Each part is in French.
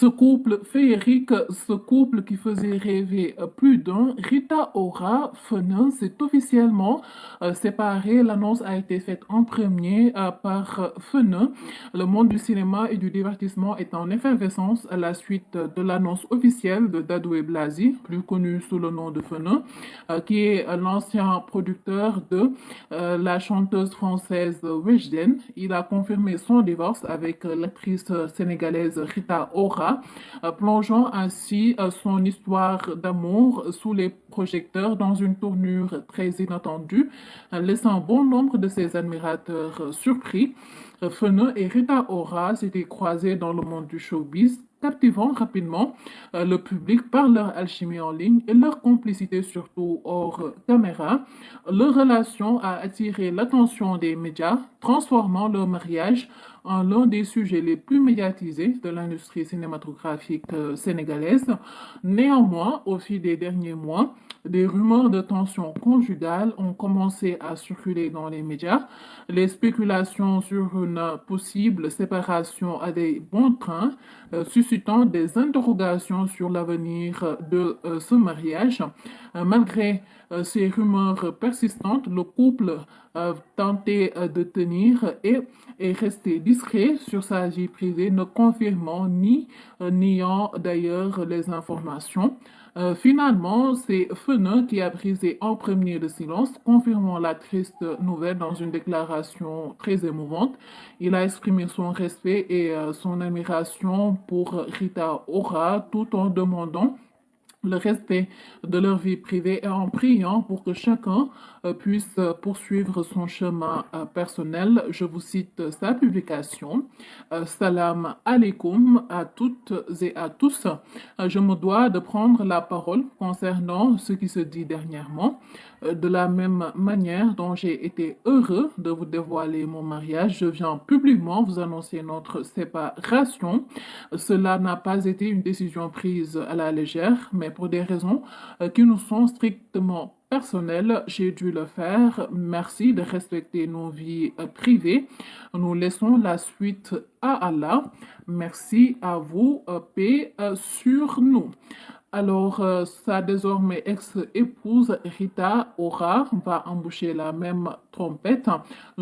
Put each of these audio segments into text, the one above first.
Ce couple féerique, ce couple qui faisait rêver plus d'un, Rita Ora Fena, s'est officiellement séparé. L'annonce a été faite en premier par Fena. Le monde du cinéma et du divertissement est en effervescence à la suite de l'annonce officielle de Dadoué Blasi, plus connu sous le nom de Fena, qui est l'ancien producteur de la chanteuse française Weshden. Il a confirmé son divorce avec l'actrice sénégalaise Rita Ora, plongeant ainsi son histoire d'amour sous les projecteurs dans une tournure très inattendue, laissant bon nombre de ses admirateurs surpris. Feneux et Rita Ora s'étaient croisés dans le monde du showbiz, captivant rapidement le public par leur alchimie en ligne et leur complicité surtout hors caméra. Leur relation a attiré l'attention des médias, transformant leur mariage en l'un des sujets les plus médiatisés de l'industrie cinématographique sénégalaise. Néanmoins, au fil des derniers mois, des rumeurs de tension conjugale ont commencé à circuler dans les médias. Les spéculations sur une possible séparation allaient bon train, suscitant des interrogations sur l'avenir de ce mariage. Malgré ces rumeurs persistantes, le couple tentait de tenir et est resté discret sur sa vie privée, ne confirmant ni niant d'ailleurs les informations. Finalement, c'est Feneux qui a brisé en premier le silence, confirmant la triste nouvelle dans une déclaration très émouvante. Il a exprimé son respect et son admiration pour Rita Ora tout en demandant le respect de leur vie privée et en priant pour que chacun puisse poursuivre son chemin personnel. Je vous cite sa publication. Salam alaikum à toutes et à tous. Je me dois de prendre la parole concernant ce qui se dit dernièrement. De la même manière dont j'ai été heureux de vous dévoiler mon mariage, je viens publiquement vous annoncer notre séparation. Cela n'a pas été une décision prise à la légère, mais pour des raisons qui nous sont strictement personnelles, j'ai dû le faire. Merci de respecter nos vies privées. Nous laissons la suite à Allah. Merci à vous, paix sur nous. Alors, sa désormais ex-épouse Rita Ora va embaucher la même trompette.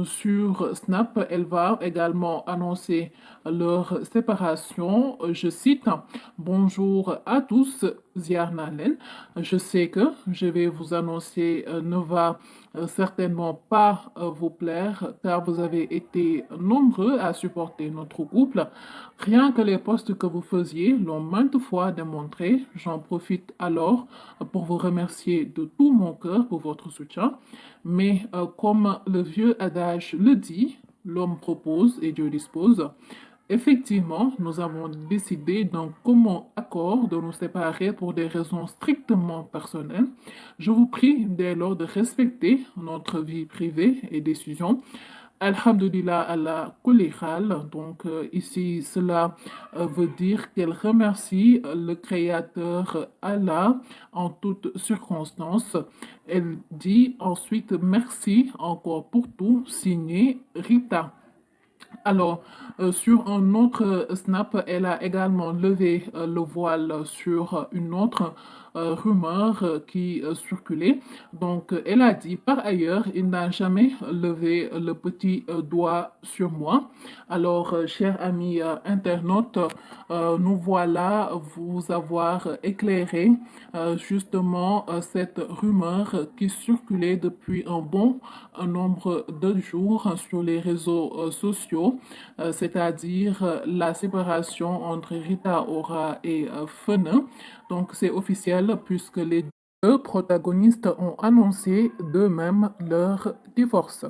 Sur Snap, elle va également annoncer leur séparation. Je cite: Bonjour à tous, Ziar Nalen. Je sais que je vais vous annoncer ne va certainement pas vous plaire car vous avez été nombreux à supporter notre couple. Rien que les posts que vous faisiez l'ont maintes fois démontré. J'en profite alors pour vous remercier de tout mon cœur pour votre soutien. Mais comme le vieux adage le dit, l'homme propose et Dieu dispose. Effectivement, nous avons décidé d'un commun accord de nous séparer pour des raisons strictement personnelles. Je vous prie dès lors de respecter notre vie privée et décision. Alhamdulillah Allah kulli hal. Donc ici, cela veut dire qu'elle remercie le Créateur Allah en toutes circonstances. Elle dit ensuite merci encore pour tout, signé Rita. Alors, sur un autre snap, elle a également levé le voile sur une autre rumeur qui circulait. Donc, elle a dit, par ailleurs, il n'a jamais levé le petit doigt sur moi. Alors, chers amis internautes, nous voilà vous avoir éclairé justement cette rumeur qui circulait depuis un bon nombre de jours sur les réseaux sociaux, c'est-à-dire la séparation entre Rita Ora et Fena. Donc c'est officiel puisque les deux protagonistes ont annoncé d'eux-mêmes leur divorce.